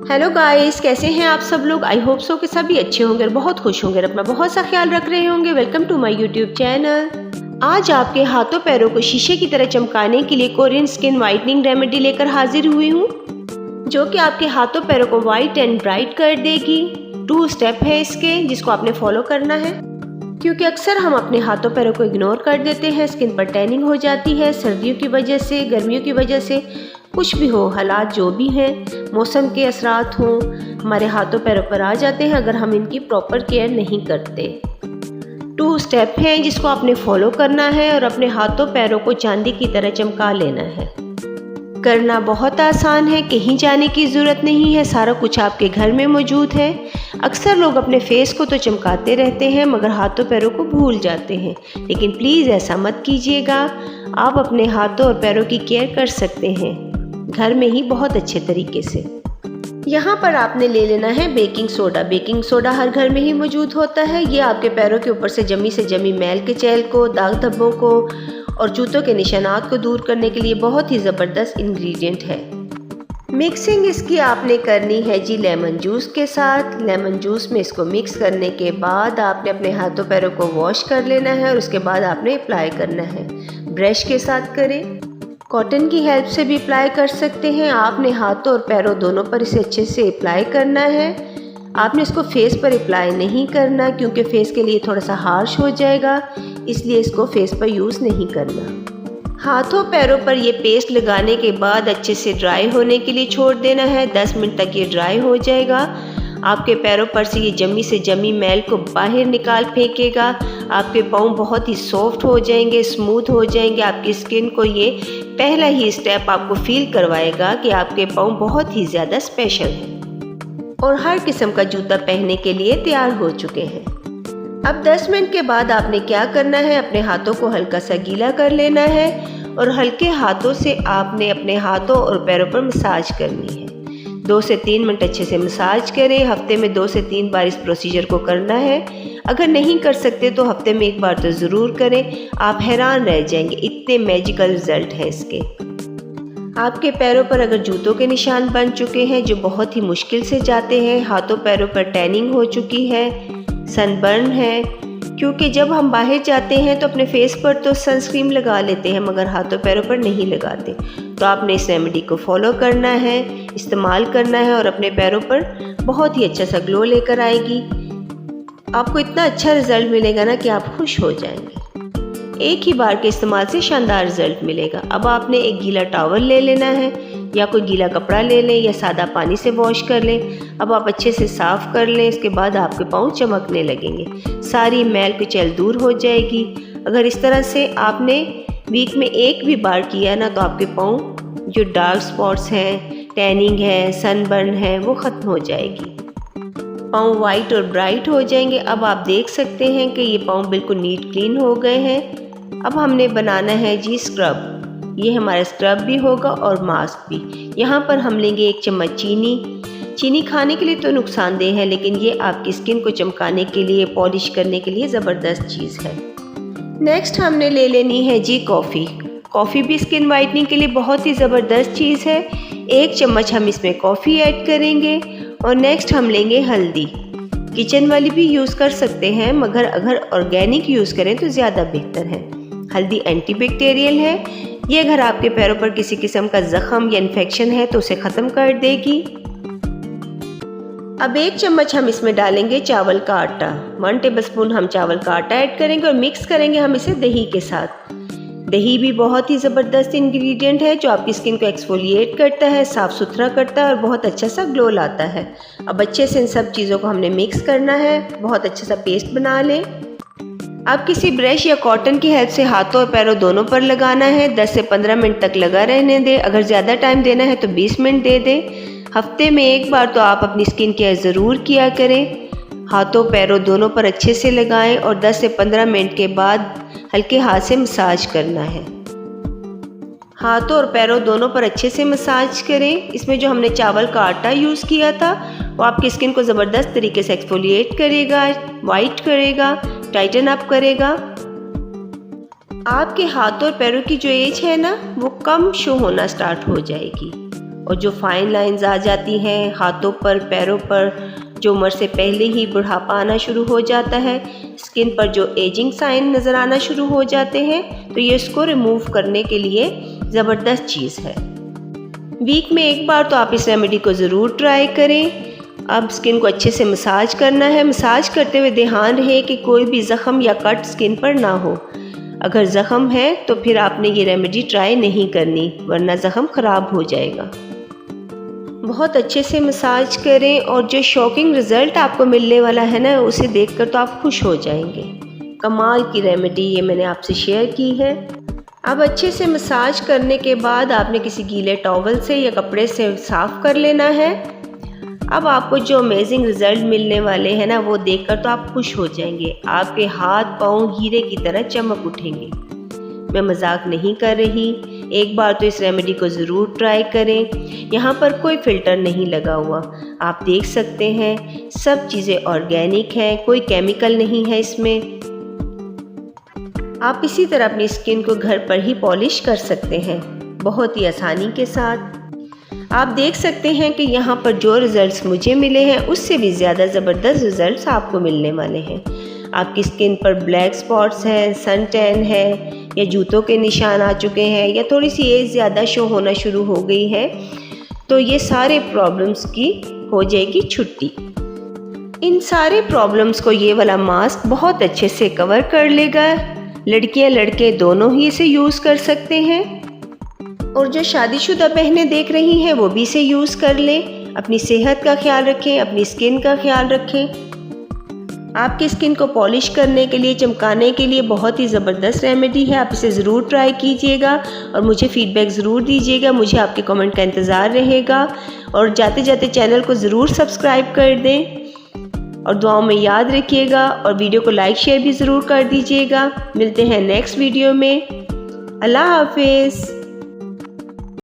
Hello guys, कैसे हैं आप सब लोग। आई होप सो कि सभी अच्छे होंगे और बहुत खुश होंगे और अपना बहुत सा ख्याल रख रहे होंगे। Welcome to my YouTube channel. आज आपके हाथों पैरों को शीशे की तरह चमकाने के लिए कोरियन स्किन वाइटनिंग रेमेडी लेकर हाजिर हुई हूँ, जो कि आपके हाथों पैरों को वाइट एंड ब्राइट कर देगी। 2 स्टेप है इसके, जिसको आपने फॉलो करना है, क्योंकि अक्सर हम अपने हाथों पैरों को इग्नोर कर देते हैं। स्किन पर टैनिंग हो जाती है सर्दियों की वजह से, गर्मियों की वजह से, कुछ भी हो, हालात जो भी हैं, मौसम के असरात हों, हमारे हाथों पैरों पर आ जाते हैं अगर हम इनकी प्रॉपर केयर नहीं करते। 2 स्टेप हैं जिसको आपने फॉलो करना है और अपने हाथों पैरों को चांदी की तरह चमका लेना है। करना बहुत आसान है, कहीं जाने की ज़रूरत नहीं है, सारा कुछ आपके घर में मौजूद है। अक्सर लोग अपने फेस को तो चमकाते रहते हैं मगर हाथों पैरों को भूल जाते हैं, लेकिन प्लीज़ ऐसा मत कीजिएगा। आप अपने हाथों और पैरों की केयर कर सकते हैं घर में ही बहुत अच्छे तरीके से। यहाँ पर आपने ले लेना है बेकिंग सोडा। बेकिंग सोडा हर घर में ही मौजूद होता है। ये आपके पैरों के ऊपर से जमी मैल के चैल को, दाग धब्बों को और जूतों के निशानात को दूर करने के लिए बहुत ही ज़बरदस्त इंग्रेडिएंट है। मिक्सिंग इसकी आपने करनी है जी लेमन जूस के साथ। लेमन जूस में इसको मिक्स करने के बाद आपने अपने हाथों पैरों को वॉश कर लेना है और उसके बाद आपने अप्लाई करना है। ब्रश के साथ करें, कॉटन की हेल्प से भी अप्लाई कर सकते हैं। आपने हाथों और पैरों दोनों पर इसे अच्छे से अप्लाई करना है। आपने इसको फेस पर अप्लाई नहीं करना, क्योंकि फेस के लिए थोड़ा सा हार्श हो जाएगा, इसलिए इसको फेस पर यूज़ नहीं करना। हाथों पैरों पर ये पेस्ट लगाने के बाद अच्छे से ड्राई होने के लिए छोड़ देना है। 10 मिनट तक ये ड्राई हो जाएगा। आपके पैरों पर से ये जमी मैल को बाहर निकाल फेंकेगा। आपके पाँव बहुत ही सॉफ्ट हो जाएंगे, स्मूथ हो जाएंगे। आपकी स्किन को ये पहला ही स्टेप आपको फील करवाएगा कि आपके पाँव बहुत ही ज़्यादा स्पेशल हैं और हर किस्म का जूता पहनने के लिए तैयार हो चुके हैं। अब 10 मिनट के बाद आपने क्या करना है, अपने हाथों को हल्का सा गीला कर लेना है और हल्के हाथों से आपने अपने हाथों और पैरों पर मसाज करनी है। 2 से 3 मिनट अच्छे से मसाज करें। हफ्ते में 2 से 3 बार इस प्रोसीजर को करना है। अगर नहीं कर सकते तो हफ्ते में 1 बार तो ज़रूर करें। आप हैरान रह जाएंगे, इतने मैजिकल रिजल्ट हैं इसके। आपके पैरों पर अगर जूतों के निशान बन चुके हैं जो बहुत ही मुश्किल से जाते हैं, हाथों पैरों पर टैनिंग हो चुकी है, सनबर्न है, क्योंकि जब हम बाहर जाते हैं तो अपने फेस पर तो सनस्क्रीन लगा लेते हैं मगर हाथों पैरों पर नहीं लगाते, तो आपने इस रेमेडी को फॉलो करना है, इस्तेमाल करना है और अपने पैरों पर बहुत ही अच्छा सा ग्लो लेकर आएगी। आपको इतना अच्छा रिजल्ट मिलेगा ना कि आप खुश हो जाएंगे। एक ही बार के इस्तेमाल से शानदार रिजल्ट मिलेगा। अब आपने एक गीला टॉवल ले लेना है या कोई गीला कपड़ा ले लें या सादा पानी से वॉश कर लें। अब आप अच्छे से साफ़ कर लें। इसके बाद आपके पाँव चमकने लगेंगे, सारी मैल कुचैल दूर हो जाएगी। अगर इस तरह से आपने वीक में 1 भी बार किया ना, तो आपके पाँव जो डार्क स्पॉट्स हैं, टैनिंग है, सनबर्न है, वो ख़त्म हो जाएगी। पाँव वाइट और ब्राइट हो जाएंगे। अब आप देख सकते हैं कि ये पाँव बिल्कुल नीट क्लीन हो गए हैं। अब हमने बनाना है जी स्क्रब। ये हमारा स्क्रब भी होगा और मास्क भी। यहाँ पर हम लेंगे 1 चम्मच चीनी। चीनी खाने के लिए तो नुकसानदेह है, लेकिन ये आपकी स्किन को चमकाने के लिए, पॉलिश करने के लिए ज़बरदस्त चीज़ है। नेक्स्ट हमने ले लेनी है जी कॉफ़ी। कॉफ़ी भी स्किन वाइटनिंग के लिए बहुत ही ज़बरदस्त चीज़ है। 1 चम्मच हम इसमें कॉफ़ी ऐड करेंगे और नेक्स्ट हम लेंगे हल्दी। किचन वाली भी यूज़ कर सकते हैं मगर अगर ऑर्गेनिक यूज़ करें तो ज़्यादा बेहतर है। हल्दी एंटीबैक्टीरियल है। ये अगर आपके पैरों पर किसी किस्म का ज़ख़म या इन्फेक्शन है तो उसे ख़त्म कर देगी। अब 1 चम्मच हम इसमें डालेंगे चावल का आटा। 1 टेबलस्पून हम चावल का आटा ऐड करेंगे और मिक्स करेंगे हम इसे दही के साथ। दही भी बहुत ही ज़बरदस्त इंग्रेडिएंट है जो आपकी स्किन को एक्सफोलिएट करता है, साफ़ सुथरा करता है और बहुत अच्छा सा ग्लो लाता है। अब अच्छे से इन सब चीज़ों को हमने मिक्स करना है, बहुत अच्छा सा पेस्ट बना लें। अब किसी ब्रश या कॉटन की हेल्प से हाथों और पैरों दोनों पर लगाना है। 10 से 15 मिनट तक लगा रहने दें। अगर ज़्यादा टाइम देना है तो 20 मिनट दे दें। हफ्ते में 1 बार तो आप अपनी स्किन केयर ज़रूर किया करें। हाथों पैरों दोनों पर अच्छे से लगाएं और 10 से 15 मिनट के बाद हल्के हाथ से मसाज करना है। हाथों और पैरों दोनों पर अच्छे से मसाज करें। इसमें जो हमने चावल का आटा यूज़ किया था वो आपकी स्किन को ज़बरदस्त तरीके से एक्सफोलिएट करेगा, वाइट करेगा, टाइटन अप करेगा। आपके हाथों और पैरों की जो एज है ना, वो कम शो होना स्टार्ट हो जाएगी। और जो फाइन लाइंस आ जाती हैं हाथों पर, पैरों पर, जो उम्र से पहले ही बुढ़ापा आना शुरू हो जाता है, स्किन पर जो एजिंग साइन नज़र आना शुरू हो जाते हैं, तो ये इसको रिमूव करने के लिए ज़बरदस्त चीज़ है। वीक में एक बार तो आप इस रेमेडी को ज़रूर ट्राई करें। अब स्किन को अच्छे से मसाज करना है। मसाज करते हुए ध्यान रहे कि कोई भी ज़ख़म या कट स्किन पर ना हो। अगर ज़ख़म है तो फिर आपने ये रेमेडी ट्राई नहीं करनी, वरना ज़ख़म ख़राब हो जाएगा। बहुत अच्छे से मसाज करें और जो शॉकिंग रिज़ल्ट आपको मिलने वाला है ना, उसे देखकर तो आप खुश हो जाएंगे। कमाल की रेमेडी ये मैंने आपसे शेयर की है। अब अच्छे से मसाज करने के बाद आपने किसी गीले टॉवल से या कपड़े से साफ़ कर लेना है। अब आपको जो अमेजिंग रिज़ल्ट मिलने वाले हैं ना, वो देखकर तो आप खुश हो जाएंगे। आपके हाथ पाँव हीरे की तरह चमक उठेंगे। मैं मजाक नहीं कर रही, एक बार तो इस रेमेडी को ज़रूर ट्राई करें। यहाँ पर कोई फ़िल्टर नहीं लगा हुआ, आप देख सकते हैं सब चीज़ें ऑर्गेनिक हैं, कोई केमिकल नहीं है इसमें। आप इसी तरह अपनी स्किन को घर पर ही पॉलिश कर सकते हैं बहुत ही आसानी के साथ। आप देख सकते हैं कि यहाँ पर जो रिज़ल्ट्स मुझे मिले हैं उससे भी ज़्यादा ज़बरदस्त रिज़ल्ट्स आपको मिलने वाले हैं। आपकी स्किन पर ब्लैक स्पॉट्स हैं, सन टैन है, या जूतों के निशान आ चुके हैं, या थोड़ी सी एज ज़्यादा शो होना शुरू हो गई है, तो ये सारे प्रॉब्लम्स की हो जाएगी छुट्टी। इन सारे प्रॉब्लम्स को ये वाला मास्क बहुत अच्छे से कवर कर लेगा। लड़कियां लड़के दोनों ही इसे यूज़ कर सकते हैं, और जो शादीशुदा बहनें देख रही हैं वो भी इसे यूज़ कर लें। अपनी सेहत का ख्याल रखें, अपनी स्किन का ख्याल रखें। आपकी स्किन को पॉलिश करने के लिए, चमकाने के लिए बहुत ही ज़बरदस्त रेमेडी है। आप इसे ज़रूर ट्राई कीजिएगा और मुझे फ़ीडबैक ज़रूर दीजिएगा। मुझे आपके कमेंट का इंतज़ार रहेगा। और जाते जाते चैनल को ज़रूर सब्सक्राइब कर दें और दुआओं में याद रखिएगा, और वीडियो को लाइक शेयर भी ज़रूर कर दीजिएगा। मिलते हैं नेक्स्ट वीडियो में। अल्लाह हाफिज़।